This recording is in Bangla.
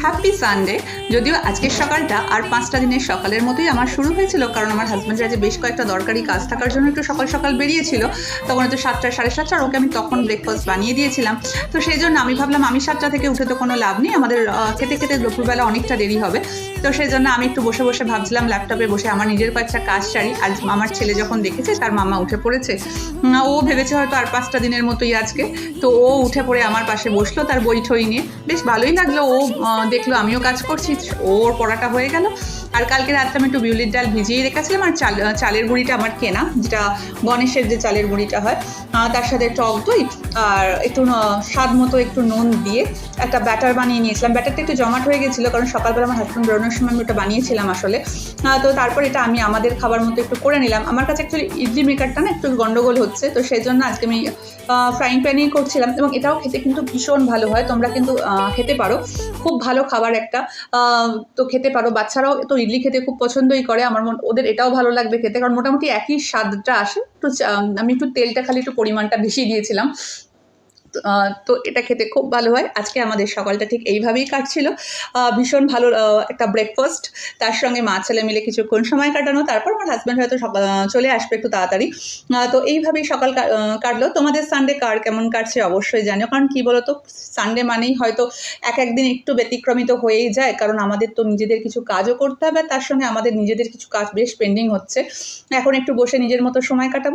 Happy Sunday. যদিও আজকের সকালটা আর 5টা দিনের সকালের মতোই আমার শুরু হয়েছিল, কারণ আমার হাজব্যান্ডের আজ বেশ কয়েকটা দরকারি কাজ থাকার জন্য একটু সকাল সকাল বেরিয়েছিল। তখন হয়তো 7টা 7:30, আর ওকে আমি তখন ব্রেকফাস্ট বানিয়ে দিয়েছিলাম। তো সেই জন্য আমি ভাবলাম আমি 7টা থেকে উঠে তো কোনো লাভ নেই, আমাদের খেতে খেতে দুপুরবেলা অনেকটা দেরি হবে। তো সেই জন্য আমি একটু বসে বসে ভাবছিলাম ল্যাপটপে বসে আমার নিজের কয়েকটা কাজ সারি। আজ আমার ছেলে যখন দেখেছে তার মামা উঠে পড়েছে, ও ভেবেছে হয়তো আর 5টা দিনের মতোই আজকে। তো ও উঠে পড়ে আমার পাশে বসলো তার বই ঠই নিয়ে। বেশ ভালোই লাগলো, ও দেখলো আমিও কাজ করছি, ওর পড়াটা হয়ে গেল। আর কালকে রাত্রে আমি একটু বিউলির ডাল ভিজিয়ে রেখেছিলাম, আর চালের গুঁড়িটা আমার কেনা, যেটা গণেশের যে চালের গুঁড়িটা হয়, তার সাথে টক দই আর একটু স্বাদ মতো একটু নুন দিয়ে একটা ব্যাটার বানিয়ে নিয়েছিলাম। ব্যাটারটা একটু জমাট হয়ে গেছিলো, কারণ সকালবেলা আমার হাজব্যান্ড বেরোনোর সময় আমি ওটা বানিয়েছিলাম আসলে। তো তারপর এটা আমি আমাদের খাবার মতো একটু করে নিলাম। আমার কাছে অ্যাকচুয়ালি ইডলি মেকারটা না একটু গন্ডগোল হচ্ছে, তো সেই জন্য আজকে আমি ফ্রাইং প্যানেই করছিলাম। এবং এটাও খেতে কিন্তু ভীষণ ভালো হয়, তোমরা কিন্তু খেতে পারো, খুব ভালো খাবার একটা। তো খেতে পারো, বাচ্চারাও তো ইডলি খেতে খুব পছন্দই করে, আমার ওদের এটাও ভালো লাগবে খেতে, কারণ মোটামুটি একই স্বাদটা আসে। একটু আমি একটু তেলটা খালি একটু পরিমাণটা বেশি দিয়েছিলাম। তো এটা খেতে খুব ভালো হয়। আজকে আমাদের সকালটা ঠিক এইভাবেই কাটছিল, ভীষণ ভালো একটা ব্রেকফাস্ট, তার সঙ্গে মা ছেলে মিলে কিছুক্ষণ সময় কাটানো, তারপর আমার হাজব্যান্ড হয়তো চলে আসবে একটু তাড়াতাড়ি। তো এইভাবেই সকাল কাটলো। তোমাদের সানডে কার কেমন কাটছে অবশ্যই জানিও, কারণ কী বলো তো, সানডে মানেই হয়তো একদিন একটু ব্যতিক্রমিত হয়েই যায়, কারণ আমাদের তো নিজেদের কিছু কাজও করতে হবে, তার সঙ্গে আমাদের নিজেদের কিছু কাজ বেশ পেন্ডিং হচ্ছে। এখন একটু বসে নিজের মতো সময় কাটাবো।